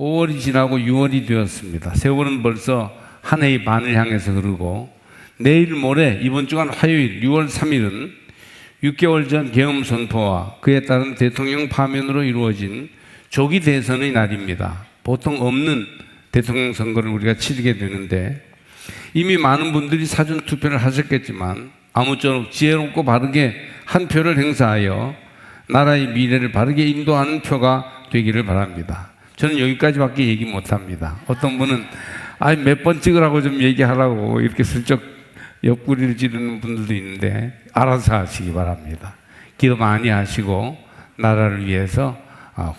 5월이 지나고 6월이 되었습니다. 세월은 벌써 한 해의 반을 향해서 흐르고 내일 모레 이번 주간 화요일 6월 3일은 6개월 전 계엄 선포와 그에 따른 대통령 파면으로 이루어진 조기 대선의 날입니다. 보통 없는 대통령 선거를 우리가 치르게 되는데 이미 많은 분들이 사전 투표를 하셨겠지만 아무쪼록 지혜롭고 바르게 한 표를 행사하여 나라의 미래를 바르게 인도하는 표가 되기를 바랍니다. 저는 여기까지밖에 얘기 못합니다. 어떤 분은 몇 번 찍으라고 좀 얘기하라고 이렇게 슬쩍 옆구리를 찌르는 분들도 있는데 알아서 하시기 바랍니다. 기도 많이 하시고 나라를 위해서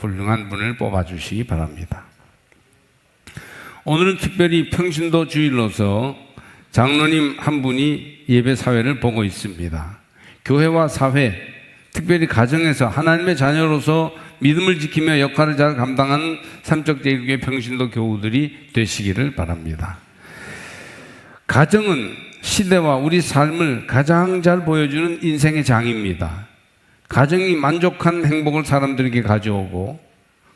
훌륭한 분을 뽑아주시기 바랍니다. 오늘은 특별히 평신도 주일로서 장로님 한 분이 예배 사회를 보고 있습니다. 교회와 사회, 특별히 가정에서 하나님의 자녀로서 믿음을 지키며 역할을 잘 감당하는 삼척제일교회 평신도 교우들이 되시기를 바랍니다. 가정은 시대와 우리 삶을 가장 잘 보여주는 인생의 장입니다. 가정이 만족한 행복을 사람들에게 가져오고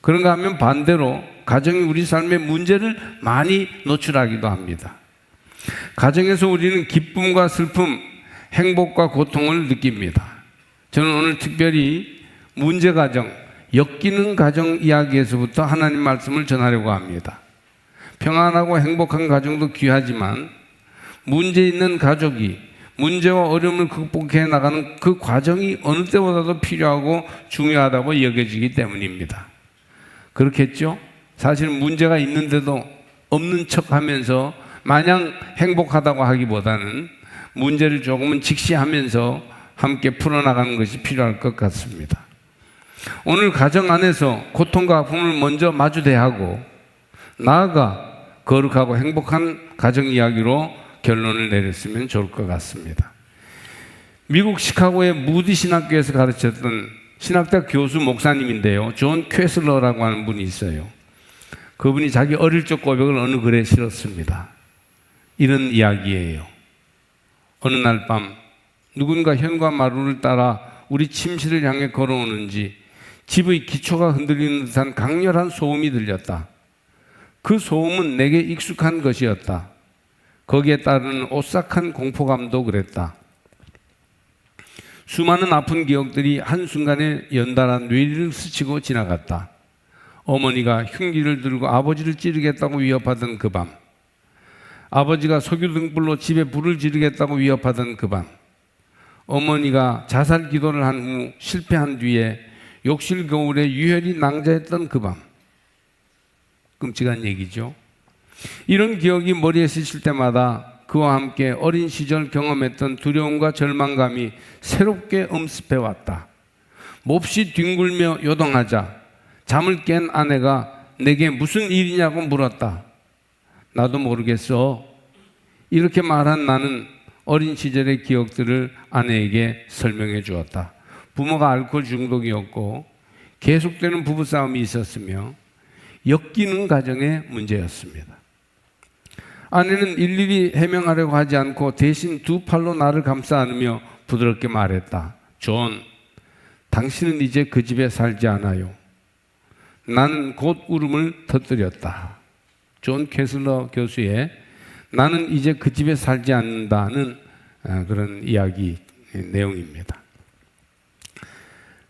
그런가 하면 반대로 가정이 우리 삶의 문제를 많이 노출하기도 합니다. 가정에서 우리는 기쁨과 슬픔, 행복과 고통을 느낍니다. 저는 오늘 특별히 문제가정, 엮이는 가정 이야기에서부터 하나님 말씀을 전하려고 합니다. 평안하고 행복한 가정도 귀하지만 문제 있는 가족이 문제와 어려움을 극복해 나가는 그 과정이 어느 때보다도 필요하고 중요하다고 여겨지기 때문입니다. 그렇겠죠? 사실 문제가 있는데도 없는 척 하면서 마냥 행복하다고 하기보다는 문제를 조금은 직시하면서 함께 풀어나가는 것이 필요할 것 같습니다. 오늘 가정 안에서 고통과 아픔을 먼저 마주대하고 나아가 거룩하고 행복한 가정 이야기로 결론을 내렸으면 좋을 것 같습니다. 미국 시카고의 무디 신학교에서 가르쳤던 신학대 교수 목사님인데요. 존 퀘슬러라고 하는 분이 있어요. 그분이 자기 어릴 적 고백을 어느 글에 실었습니다. 이런 이야기예요. 어느 날 밤 누군가 현관마루를 따라 우리 침실을 향해 걸어오는지 집의 기초가 흔들리는 듯한 강렬한 소음이 들렸다. 그 소음은 내게 익숙한 것이었다. 거기에 따르는 오싹한 공포감도 그랬다. 수많은 아픈 기억들이 한순간에 연달아 뇌리를 스치고 지나갔다. 어머니가 흉기를 들고 아버지를 찌르겠다고 위협하던 그 밤, 아버지가 석유 등불로 집에 불을 지르겠다고 위협하던 그 밤, 어머니가 자살 기도를 한 후 실패한 뒤에 욕실 거울에 유혈이 낭자했던 그 밤. 끔찍한 얘기죠. 이런 기억이 머리에 스칠 때마다 그와 함께 어린 시절 경험했던 두려움과 절망감이 새롭게 엄습해 왔다. 몹시 뒹굴며 요동하자 잠을 깬 아내가 내게 무슨 일이냐고 물었다. 나도 모르겠어. 이렇게 말한 나는 어린 시절의 기억들을 아내에게 설명해 주었다. 부모가 알코올 중독이었고 계속되는 부부싸움이 있었으며 엮이는 가정의 문제였습니다. 아내는 일일이 해명하려고 하지 않고 대신 두 팔로 나를 감싸 안으며 부드럽게 말했다. 존, 당신은 이제 그 집에 살지 않아요. 나는 곧 울음을 터뜨렸다. 존 퀘슬러 교수의 나는 이제 그 집에 살지 않는다는 그런 이야기 내용입니다.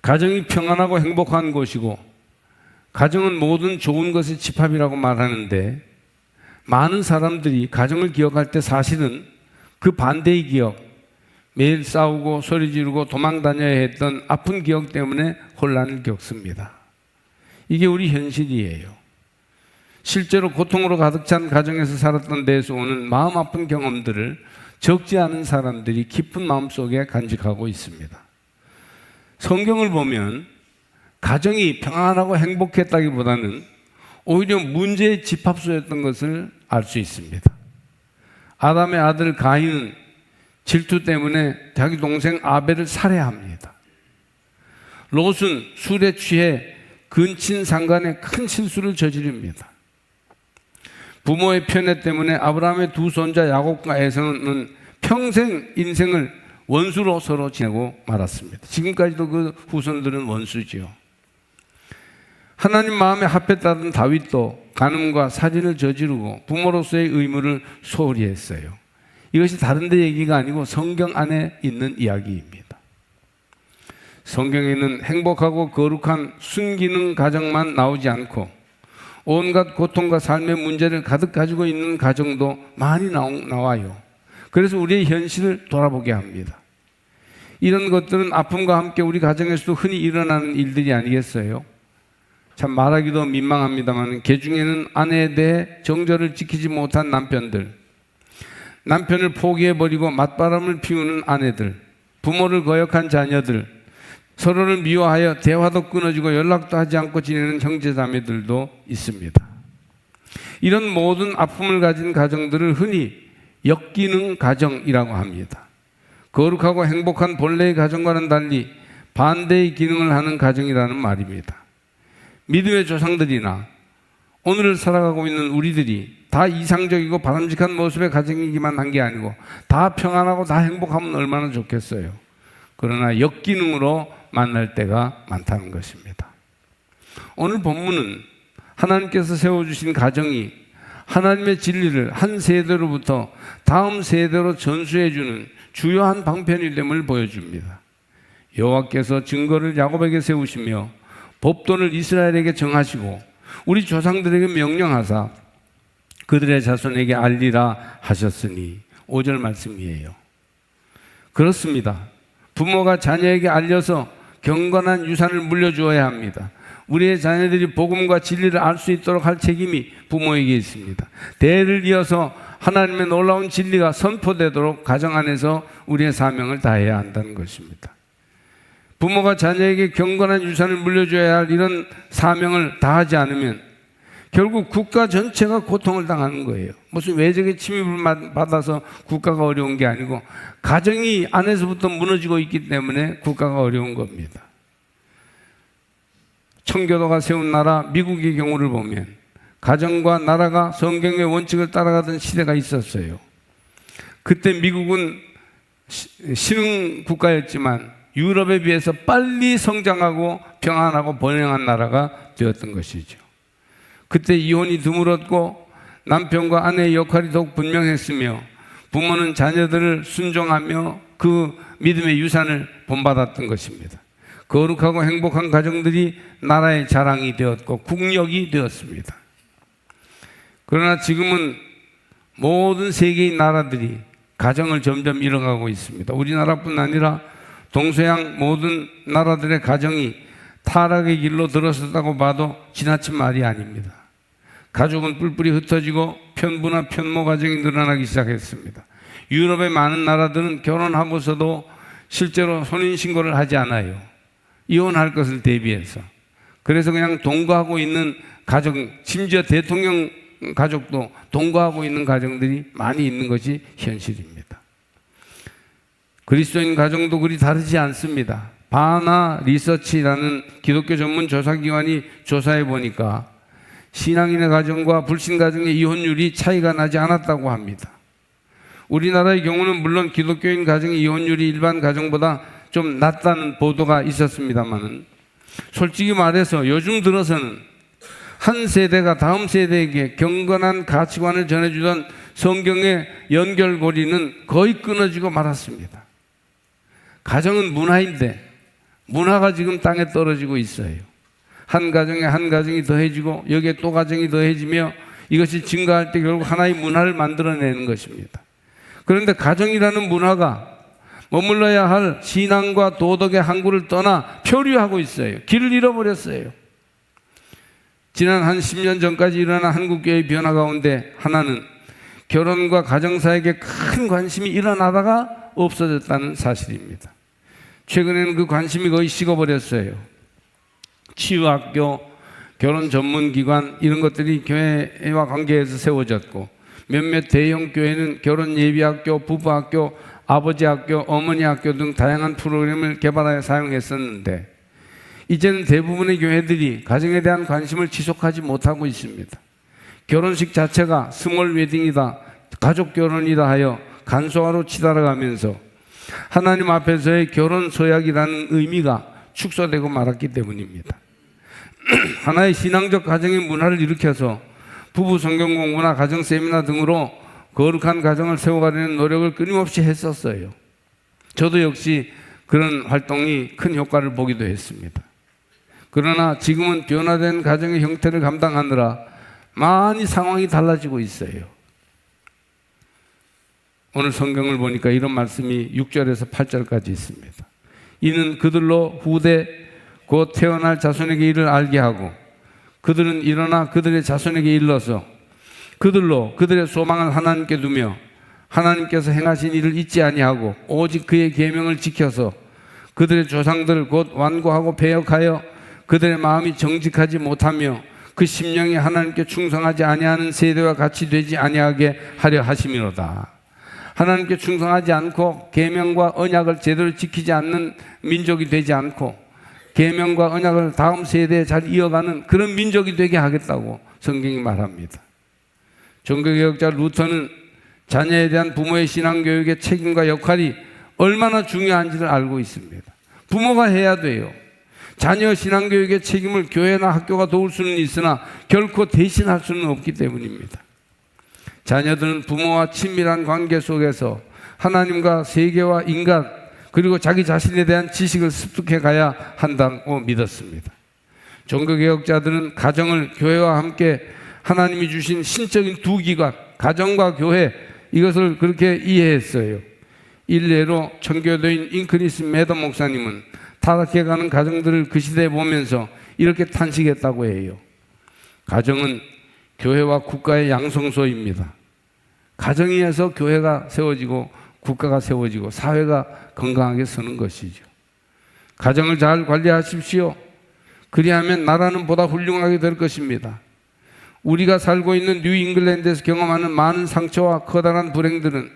가정이 평안하고 행복한 곳이고 가정은 모든 좋은 것의 집합이라고 말하는데 많은 사람들이 가정을 기억할 때 사실은 그 반대의 기억, 매일 싸우고 소리 지르고 도망 다녀야 했던 아픈 기억 때문에 혼란을 겪습니다. 이게 우리 현실이에요. 실제로 고통으로 가득 찬 가정에서 살았던 데에서 오는 마음 아픈 경험들을 적지 않은 사람들이 깊은 마음속에 간직하고 있습니다. 성경을 보면 가정이 평안하고 행복했다기보다는 오히려 문제의 집합소였던 것을 알 수 있습니다. 아담의 아들 가인은 질투 때문에 자기 동생 아벨을 살해합니다. 롯은 술에 취해 근친 상간에 큰 실수를 저지릅니다. 부모의 편애 때문에 아브라함의 두 손자 야곱과 에서는 평생 인생을 원수로 서로 지내고 말았습니다. 지금까지도 그 후손들은 원수지요. 하나님 마음에 합했다던 다윗도 간음과 살인을 저지르고 부모로서의 의무를 소홀히 했어요. 이것이 다른 데 얘기가 아니고 성경 안에 있는 이야기입니다. 성경에는 행복하고 거룩한 순기능 가정만 나오지 않고 온갖 고통과 삶의 문제를 가득 가지고 있는 가정도 많이 나와요. 그래서 우리의 현실을 돌아보게 합니다. 이런 것들은 아픔과 함께 우리 가정에서도 흔히 일어나는 일들이 아니겠어요? 참 말하기도 민망합니다만 개중에는 아내에 대해 정절을 지키지 못한 남편들, 남편을 포기해버리고 맞바람을 피우는 아내들, 부모를 거역한 자녀들, 서로를 미워하여 대화도 끊어지고 연락도 하지 않고 지내는 형제자매들도 있습니다. 이런 모든 아픔을 가진 가정들을 흔히 역기능 가정이라고 합니다. 거룩하고 행복한 본래의 가정과는 달리 반대의 기능을 하는 가정이라는 말입니다. 믿음의 조상들이나 오늘을 살아가고 있는 우리들이 다 이상적이고 바람직한 모습의 가정이기만 한 게 아니고 다 평안하고 다 행복하면 얼마나 좋겠어요. 그러나 역기능으로 만날 때가 많다는 것입니다. 오늘 본문은 하나님께서 세워주신 가정이 하나님의 진리를 한 세대로부터 다음 세대로 전수해주는 주요한 방편임을 보여줍니다. 여호와께서 증거를 야곱에게 세우시며 법도를 이스라엘에게 정하시고 우리 조상들에게 명령하사 그들의 자손에게 알리라 하셨으니 5절 말씀이에요. 그렇습니다. 부모가 자녀에게 알려서 경건한 유산을 물려주어야 합니다. 우리의 자녀들이 복음과 진리를 알 수 있도록 할 책임이 부모에게 있습니다. 대를 이어서 하나님의 놀라운 진리가 선포되도록 가정 안에서 우리의 사명을 다해야 한다는 것입니다. 부모가 자녀에게 경건한 유산을 물려줘야 할 이런 사명을 다하지 않으면 결국 국가 전체가 고통을 당하는 거예요. 무슨 외적의 침입을 받아서 국가가 어려운 게 아니고 가정이 안에서부터 무너지고 있기 때문에 국가가 어려운 겁니다. 청교도가 세운 나라 미국의 경우를 보면 가정과 나라가 성경의 원칙을 따라가던 시대가 있었어요. 그때 미국은 신흥 국가였지만 유럽에 비해서 빨리 성장하고 평안하고 번영한 나라가 되었던 것이죠. 그때 이혼이 드물었고 남편과 아내의 역할이 더욱 분명했으며 부모는 자녀들을 순종하며 그 믿음의 유산을 본받았던 것입니다. 거룩하고 행복한 가정들이 나라의 자랑이 되었고 국력이 되었습니다. 그러나 지금은 모든 세계의 나라들이 가정을 점점 잃어가고 있습니다. 우리나라뿐 아니라 동서양 모든 나라들의 가정이 타락의 길로 들어섰다고 봐도 지나친 말이 아닙니다. 가족은 뿔뿔이 흩어지고 편부나 편모 가정이 늘어나기 시작했습니다. 유럽의 많은 나라들은 결혼하고서도 실제로 혼인신고를 하지 않아요. 이혼할 것을 대비해서. 그래서 그냥 동거하고 있는 가정, 심지어 대통령 가족도 동거하고 있는 가정들이 많이 있는 것이 현실입니다. 그리스도인 가정도 그리 다르지 않습니다. 바나 리서치라는 기독교 전문 조사기관이 조사해 보니까 신앙인의 가정과 불신 가정의 이혼율이 차이가 나지 않았다고 합니다. 우리나라의 경우는 물론 기독교인 가정의 이혼율이 일반 가정보다 좀 낮다는 보도가 있었습니다만 솔직히 말해서 요즘 들어서는 한 세대가 다음 세대에게 경건한 가치관을 전해주던 성경의 연결고리는 거의 끊어지고 말았습니다. 가정은 문화인데 문화가 지금 땅에 떨어지고 있어요. 한 가정에 한 가정이 더해지고 여기에 또 가정이 더해지며 이것이 증가할 때 결국 하나의 문화를 만들어내는 것입니다. 그런데 가정이라는 문화가 머물러야 할 신앙과 도덕의 항구를 떠나 표류하고 있어요. 길을 잃어버렸어요. 지난 한 10년 전까지 일어난 한국교회의 변화 가운데 하나는 결혼과 가정사에게 큰 관심이 일어나다가 없어졌다는 사실입니다. 최근에는 그 관심이 거의 식어버렸어요. 치유학교, 결혼 전문기관 이런 것들이 교회와 관계해서 세워졌고 몇몇 대형 교회는 결혼 예비학교, 부부학교, 아버지 학교, 어머니 학교 등 다양한 프로그램을 개발하여 사용했었는데 이제는 대부분의 교회들이 가정에 대한 관심을 지속하지 못하고 있습니다. 결혼식 자체가 스몰 웨딩이다, 가족 결혼이다 하여 간소화로 치달아가면서 하나님 앞에서의 결혼 서약이라는 의미가 축소되고 말았기 때문입니다. 하나의 신앙적 가정의 문화를 일으켜서 부부 성경 공부나 가정 세미나 등으로 거룩한 가정을 세워가려는 노력을 끊임없이 했었어요. 저도 역시 그런 활동이 큰 효과를 보기도 했습니다. 그러나 지금은 변화된 가정의 형태를 감당하느라 많이 상황이 달라지고 있어요. 오늘 성경을 보니까 이런 말씀이 6절에서 8절까지 있습니다. 이는 그들로 후대 곧 태어날 자손에게 이를 알게 하고 그들은 일어나 그들의 자손에게 일러서 그들로 그들의 소망을 하나님께 두며 하나님께서 행하신 일을 잊지 아니하고 오직 그의 계명을 지켜서 그들의 조상들 곧 완고하고 배역하여 그들의 마음이 정직하지 못하며 그 심령이 하나님께 충성하지 아니하는 세대와 같이 되지 아니하게 하려 하심이로다. 하나님께 충성하지 않고 계명과 언약을 제대로 지키지 않는 민족이 되지 않고 계명과 언약을 다음 세대에 잘 이어가는 그런 민족이 되게 하겠다고 성경이 말합니다. 종교개혁자 루터는 자녀에 대한 부모의 신앙교육의 책임과 역할이 얼마나 중요한지를 알고 있습니다. 부모가 해야 돼요. 자녀 신앙교육의 책임을 교회나 학교가 도울 수는 있으나 결코 대신할 수는 없기 때문입니다. 자녀들은 부모와 친밀한 관계 속에서 하나님과 세계와 인간 그리고 자기 자신에 대한 지식을 습득해 가야 한다고 믿었습니다. 종교개혁자들은 가정을 교회와 함께 하나님이 주신 신적인 두 기관, 가정과 교회, 이것을 그렇게 이해했어요. 일례로 청교도인 잉크리스 매더 목사님은 타락해가는 가정들을 그 시대에 보면서 이렇게 탄식했다고 해요. 가정은 교회와 국가의 양성소입니다. 가정이 해서 교회가 세워지고 국가가 세워지고 사회가 건강하게 서는 것이죠. 가정을 잘 관리하십시오. 그리하면 나라는 보다 훌륭하게 될 것입니다. 우리가 살고 있는 뉴 잉글랜드에서 경험하는 많은 상처와 커다란 불행들은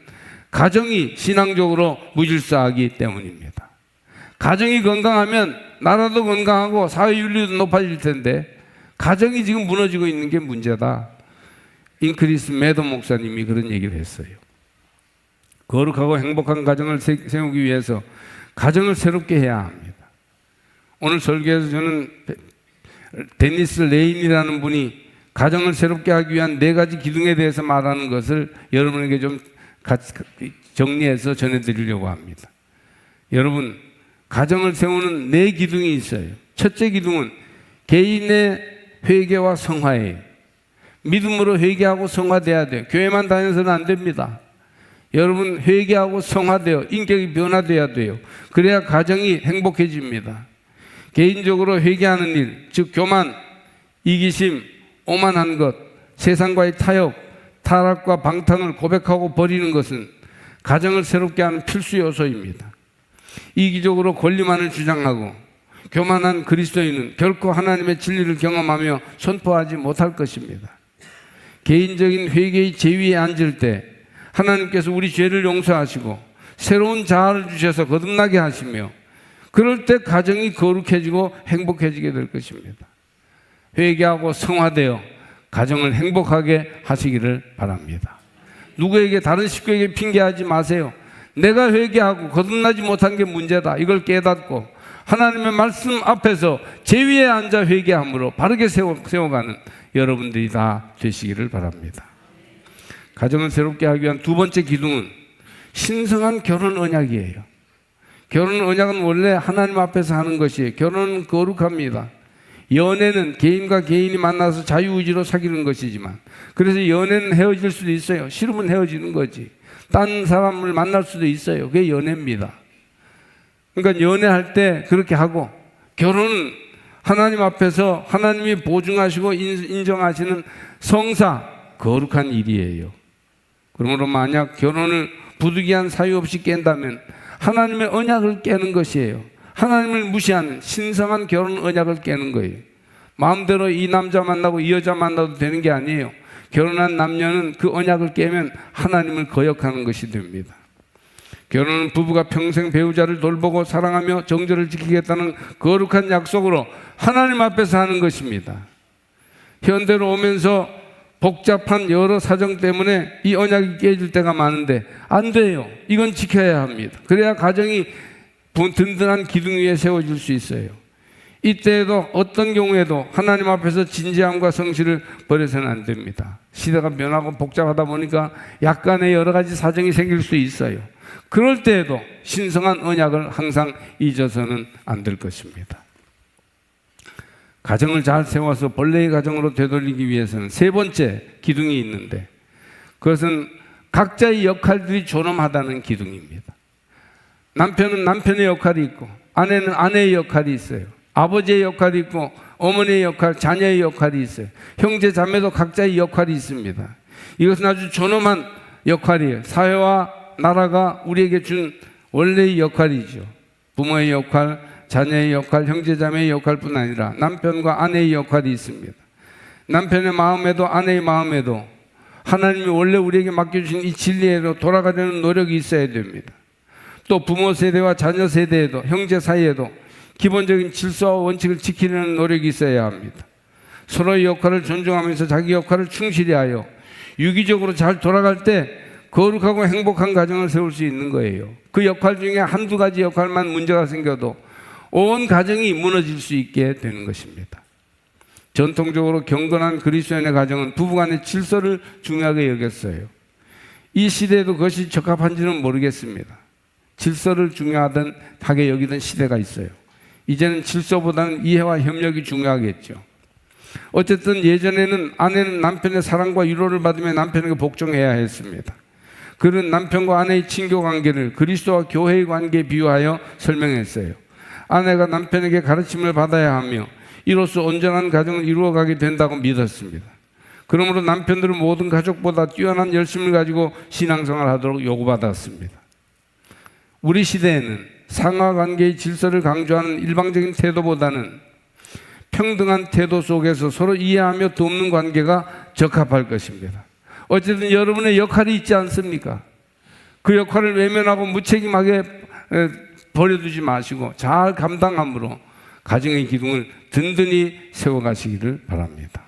가정이 신앙적으로 무질서하기 때문입니다. 가정이 건강하면 나라도 건강하고 사회윤리도 높아질 텐데 가정이 지금 무너지고 있는 게 문제다. 잉크리스 매더 목사님이 그런 얘기를 했어요. 거룩하고 행복한 가정을 세우기 위해서 가정을 새롭게 해야 합니다. 오늘 설교에서 저는 데니스 레인이라는 분이 가정을 새롭게 하기 위한 4가지 기둥에 대해서 말하는 것을 여러분에게 좀 같이 정리해서 전해드리려고 합니다. 여러분, 가정을 세우는 4기둥이 있어요. 첫째 기둥은 개인의 회개와 성화예요. 믿음으로 회개하고 성화돼야 돼요. 교회만 다녀서는 안 됩니다. 여러분, 회개하고 성화되어 인격이 변화돼야 돼요. 그래야 가정이 행복해집니다. 개인적으로 회개하는 일, 즉 교만, 이기심, 오만한 것, 세상과의 타협, 타락과 방탕을 고백하고 버리는 것은 가정을 새롭게 하는 필수 요소입니다. 이기적으로 권리만을 주장하고 교만한 그리스도인은 결코 하나님의 진리를 경험하며 선포하지 못할 것입니다. 개인적인 회개의 제위에 앉을 때 하나님께서 우리 죄를 용서하시고 새로운 자아를 주셔서 거듭나게 하시며 그럴 때 가정이 거룩해지고 행복해지게 될 것입니다. 회개하고 성화되어 가정을 행복하게 하시기를 바랍니다. 누구에게 다른 식구에게 핑계하지 마세요. 내가 회개하고 거듭나지 못한 게 문제다. 이걸 깨닫고 하나님의 말씀 앞에서 제위에 앉아 회개함으로 바르게 세워가는 여러분들이 다 되시기를 바랍니다. 가정을 새롭게 하기 위한 2번째 기둥은 신성한 결혼 언약이에요. 결혼 언약은 원래 하나님 앞에서 하는 것이에요. 결혼은 거룩합니다. 연애는 개인과 개인이 만나서 자유의지로 사귀는 것이지만 그래서 연애는 헤어질 수도 있어요. 싫으면 헤어지는 거지. 딴 사람을 만날 수도 있어요. 그게 연애입니다. 그러니까 연애할 때 그렇게 하고 결혼은 하나님 앞에서 하나님이 보증하시고 인정하시는 성사, 거룩한 일이에요. 그러므로 만약 결혼을 부득이한 사유 없이 깬다면 하나님의 언약을 깨는 것이에요. 하나님을 무시하는 신성한 결혼 언약을 깨는 거예요. 마음대로 이 남자 만나고 이 여자 만나도 되는 게 아니에요. 결혼한 남녀는 그 언약을 깨면 하나님을 거역하는 것이 됩니다. 결혼은 부부가 평생 배우자를 돌보고 사랑하며 정절을 지키겠다는 거룩한 약속으로 하나님 앞에서 하는 것입니다. 현대로 오면서 복잡한 여러 사정 때문에 이 언약이 깨질 때가 많은데 안 돼요. 이건 지켜야 합니다. 그래야 가정이 든든한 기둥 위에 세워질 수 있어요. 이때에도 어떤 경우에도 하나님 앞에서 진지함과 성실을 버려서는 안 됩니다. 시대가 변하고 복잡하다 보니까 약간의 여러 가지 사정이 생길 수 있어요. 그럴 때에도 신성한 언약을 항상 잊어서는 안 될 것입니다. 가정을 잘 세워서 본래의 가정으로 되돌리기 위해서는 세 번째 기둥이 있는데, 그것은 각자의 역할들이 존엄하다는 기둥입니다. 남편은 남편의 역할이 있고, 아내는 아내의 역할이 있어요. 아버지의 역할이 있고, 어머니의 역할, 자녀의 역할이 있어요. 형제 자매도 각자의 역할이 있습니다. 이것은 아주 존엄한 역할이에요. 사회와 나라가 우리에게 준 원래의 역할이죠. 부모의 역할, 자녀의 역할, 형제 자매의 역할뿐 아니라 남편과 아내의 역할이 있습니다. 남편의 마음에도 아내의 마음에도 하나님이 원래 우리에게 맡겨주신 이 진리로 돌아가려는 노력이 있어야 됩니다. 또 부모 세대와 자녀 세대에도, 형제 사이에도 기본적인 질서와 원칙을 지키려는 노력이 있어야 합니다. 서로의 역할을 존중하면서 자기 역할을 충실히 하여 유기적으로 잘 돌아갈 때 거룩하고 행복한 가정을 세울 수 있는 거예요. 그 역할 중에 한두 가지 역할만 문제가 생겨도 온 가정이 무너질 수 있게 되는 것입니다. 전통적으로 경건한 그리스도인의 가정은 부부간의 질서를 중요하게 여겼어요. 이 시대에도 그것이 적합한지는 모르겠습니다. 질서를 중요하게 여기던 시대가 있어요. 이제는 질서보다는 이해와 협력이 중요하겠죠. 어쨌든 예전에는 아내는 남편의 사랑과 위로를 받으며 남편에게 복종해야 했습니다. 그는 남편과 아내의 친교 관계를 그리스도와 교회의 관계에 비유하여 설명했어요. 아내가 남편에게 가르침을 받아야 하며 이로써 온전한 가정을 이루어가게 된다고 믿었습니다. 그러므로 남편들은 모든 가족보다 뛰어난 열심을 가지고 신앙생활을 하도록 요구받았습니다. 우리 시대에는 상하관계의 질서를 강조하는 일방적인 태도보다는 평등한 태도 속에서 서로 이해하며 돕는 관계가 적합할 것입니다. 어쨌든 여러분의 역할이 있지 않습니까? 그 역할을 외면하고 무책임하게 버려두지 마시고 잘 감당함으로 가정의 기둥을 든든히 세워가시기를 바랍니다.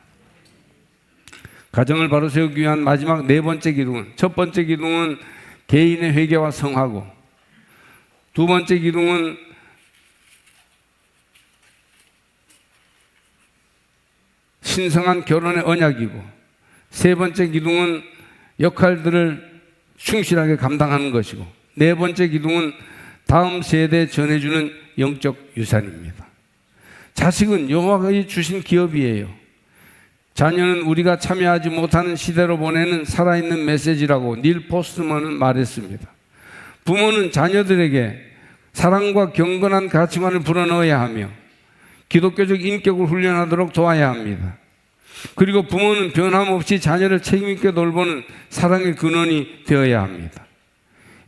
가정을 바로 세우기 위한 마지막 네 번째 기둥은, 첫 번째 기둥은 개인의 회개와 성하고, 두 번째 기둥은 신성한 결혼의 언약이고, 세 번째 기둥은 역할들을 충실하게 감당하는 것이고, 네 번째 기둥은 다음 세대에 전해주는 영적 유산입니다. 자식은 여호와가 주신 기업이에요. 자녀는 우리가 참여하지 못하는 시대로 보내는 살아있는 메시지라고 닐 포스트먼은 말했습니다. 부모는 자녀들에게 사랑과 경건한 가치관을 불어넣어야 하며 기독교적 인격을 훈련하도록 도와야 합니다. 그리고 부모는 변함없이 자녀를 책임있게 돌보는 사랑의 근원이 되어야 합니다.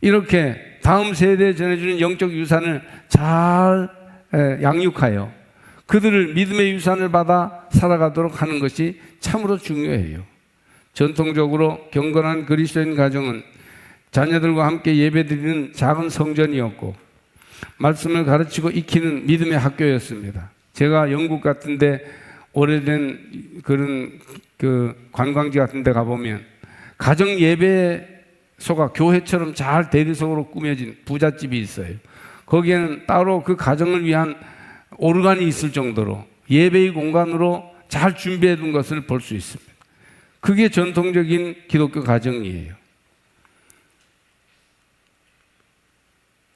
이렇게 다음 세대에 전해주는 영적 유산을 잘 양육하여 그들을 믿음의 유산을 받아 살아가도록 하는 것이 참으로 중요해요. 전통적으로 경건한 그리스도인 가정은 자녀들과 함께 예배드리는 작은 성전이었고 말씀을 가르치고 익히는 믿음의 학교였습니다. 제가 영국 같은 데 오래된 그런 관광지 같은 데 가보면 가정 예배소가 교회처럼 잘 대리석으로 꾸며진 부잣집이 있어요. 거기에는 따로 그 가정을 위한 오르간이 있을 정도로 예배의 공간으로 잘 준비해 둔 것을 볼 수 있습니다. 그게 전통적인 기독교 가정이에요.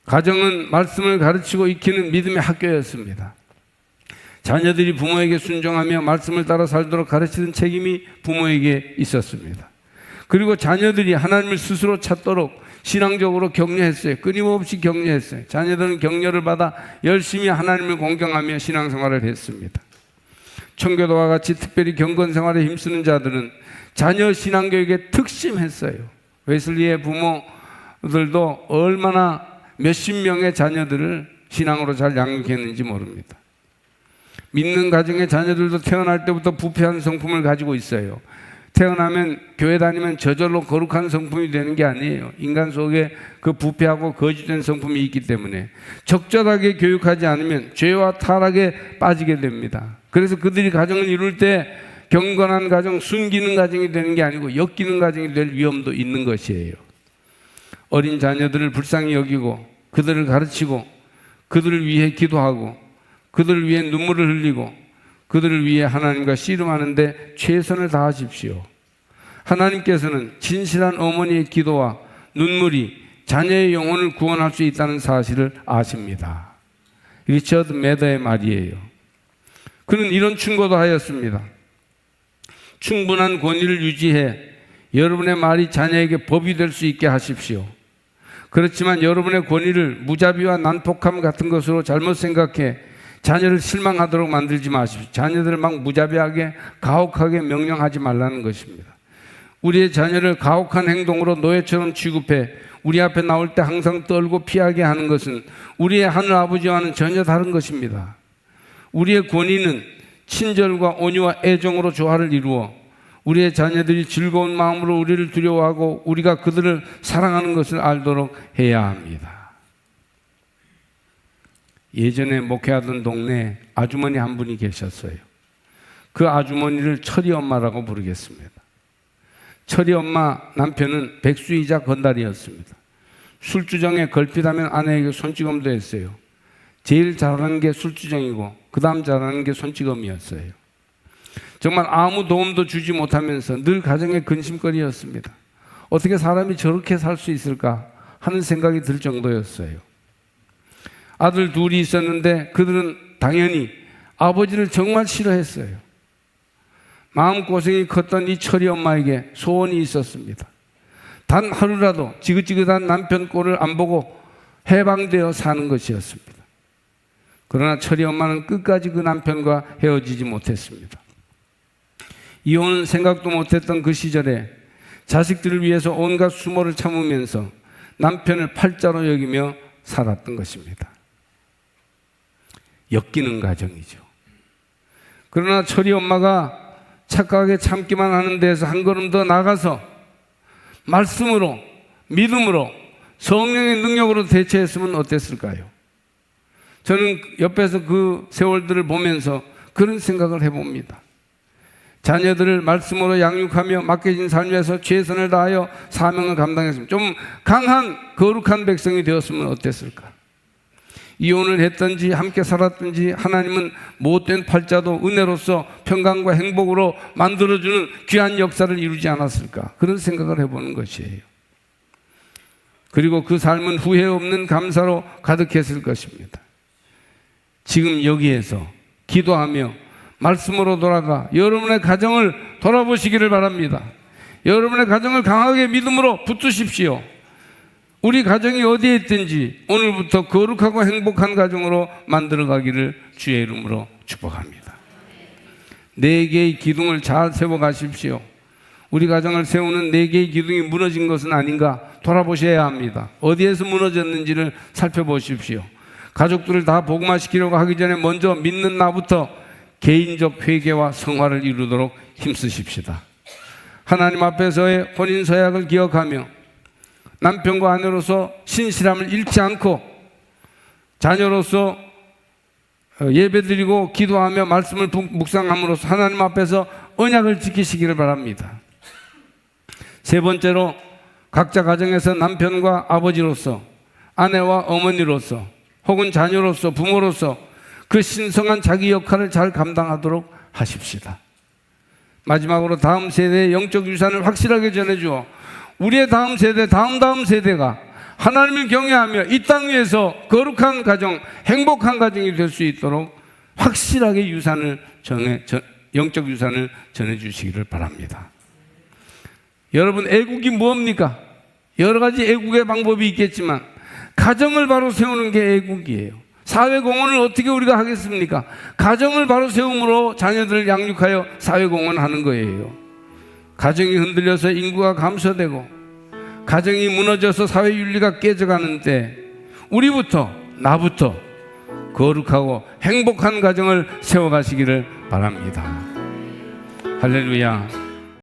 가정은 말씀을 가르치고 익히는 믿음의 학교였습니다. 자녀들이 부모에게 순종하며 말씀을 따라 살도록 가르치는 책임이 부모에게 있었습니다. 그리고 자녀들이 하나님을 스스로 찾도록 신앙적으로 격려했어요. 끊임없이 격려했어요. 자녀들은 격려를 받아 열심히 하나님을 공경하며 신앙생활을 했습니다. 청교도와 같이 특별히 경건생활에 힘쓰는 자들은 자녀 신앙교육에 특심했어요. 웨슬리의 부모들도 얼마나 몇십 명의 자녀들을 신앙으로 잘 양육했는지 모릅니다. 믿는 가정의 자녀들도 태어날 때부터 부패한 성품을 가지고 있어요. 태어나면 교회 다니면 저절로 거룩한 성품이 되는 게 아니에요. 인간 속에 그 부패하고 거짓된 성품이 있기 때문에 적절하게 교육하지 않으면 죄와 타락에 빠지게 됩니다. 그래서 그들이 가정을 이룰 때 경건한 가정, 숨기는 가정이 되는 게 아니고 엮이는 가정이 될 위험도 있는 것이에요. 어린 자녀들을 불쌍히 여기고 그들을 가르치고 그들을 위해 기도하고 그들을 위해 눈물을 흘리고 그들을 위해 하나님과 씨름하는데 최선을 다하십시오. 하나님께서는 진실한 어머니의 기도와 눈물이 자녀의 영혼을 구원할 수 있다는 사실을 아십니다. 리처드 매더의 말이에요. 그는 이런 충고도 하였습니다. 충분한 권위를 유지해 여러분의 말이 자녀에게 법이 될 수 있게 하십시오. 그렇지만 여러분의 권위를 무자비와 난폭함 같은 것으로 잘못 생각해 자녀를 실망하도록 만들지 마십시오. 자녀들을 막 무자비하게 가혹하게 명령하지 말라는 것입니다. 우리의 자녀를 가혹한 행동으로 노예처럼 취급해 우리 앞에 나올 때 항상 떨고 피하게 하는 것은 우리의 하늘 아버지와는 전혀 다른 것입니다. 우리의 권위는 친절과 온유와 애정으로 조화를 이루어 우리의 자녀들이 즐거운 마음으로 우리를 두려워하고 우리가 그들을 사랑하는 것을 알도록 해야 합니다. 예전에 목회하던 동네에 아주머니 한 분이 계셨어요. 그 아주머니를 철이 엄마라고 부르겠습니다. 철이 엄마 남편은 백수이자 건달이었습니다. 술주정에 걸핏하면 아내에게 손찌검도 했어요. 제일 잘하는 게 술주정이고 그 다음 잘하는 게 손찌검이었어요. 정말 아무 도움도 주지 못하면서 늘 가정의 근심거리였습니다. 어떻게 사람이 저렇게 살 수 있을까 하는 생각이 들 정도였어요. 아들 둘이 있었는데 그들은 당연히 아버지를 정말 싫어했어요. 마음고생이 컸던 이 철이 엄마에게 소원이 있었습니다. 단 하루라도 지긋지긋한 남편 꼴을 안 보고 해방되어 사는 것이었습니다. 그러나 철이 엄마는 끝까지 그 남편과 헤어지지 못했습니다. 이혼은 생각도 못했던 그 시절에 자식들을 위해서 온갖 수모를 참으면서 남편을 팔자로 여기며 살았던 것입니다. 엮이는 가정이죠. 그러나 철이 엄마가 착하게 참기만 하는 데에서 한 걸음 더 나가서 말씀으로, 믿음으로, 성령의 능력으로 대처했으면 어땠을까요? 저는 옆에서 그 세월들을 보면서 그런 생각을 해봅니다. 자녀들을 말씀으로 양육하며 맡겨진 삶에서 최선을 다하여 사명을 감당했으면 좀 강한 거룩한 백성이 되었으면 어땠을까? 이혼을 했든지 함께 살았든지 하나님은 못된 팔자도 은혜로서 평강과 행복으로 만들어주는 귀한 역사를 이루지 않았을까? 그런 생각을 해보는 것이에요. 그리고 그 삶은 후회 없는 감사로 가득했을 것입니다. 지금 여기에서 기도하며 말씀으로 돌아가 여러분의 가정을 돌아보시기를 바랍니다. 여러분의 가정을 강하게 믿음으로 붙드십시오. 우리 가정이 어디에 있든지 오늘부터 거룩하고 행복한 가정으로 만들어가기를 주의 이름으로 축복합니다. 네 개의 기둥을 잘 세워가십시오. 우리 가정을 세우는 네 개의 기둥이 무너진 것은 아닌가 돌아보셔야 합니다. 어디에서 무너졌는지를 살펴보십시오. 가족들을 다 복음화시키려고 하기 전에 먼저 믿는 나부터 개인적 회개와 성화를 이루도록 힘쓰십시다. 하나님 앞에서의 혼인 서약을 기억하며 남편과 아내로서 신실함을 잃지 않고 자녀로서 예배드리고 기도하며 말씀을 묵상함으로써 하나님 앞에서 언약을 지키시기를 바랍니다. 세 번째로 각자 가정에서 남편과 아버지로서 아내와 어머니로서 혹은 자녀로서 부모로서 그 신성한 자기 역할을 잘 감당하도록 하십시다. 마지막으로 다음 세대의 영적 유산을 확실하게 전해주어 우리의 다음 세대, 다음 세대가 하나님을 경외하며 이 땅 위에서 거룩한 가정, 행복한 가정이 될 수 있도록 확실하게 영적 유산을 전해주시기를 바랍니다. 여러분, 애국이 뭡니까? 여러 가지 애국의 방법이 있겠지만 가정을 바로 세우는 게 애국이에요. 사회공헌을 어떻게 우리가 하겠습니까? 가정을 바로 세움으로 자녀들을 양육하여 사회공헌하는 거예요. 가정이 흔들려서 인구가 감소되고 가정이 무너져서 사회윤리가 깨져가는데 우리부터 나부터 거룩하고 행복한 가정을 세워가시기를 바랍니다. 할렐루야.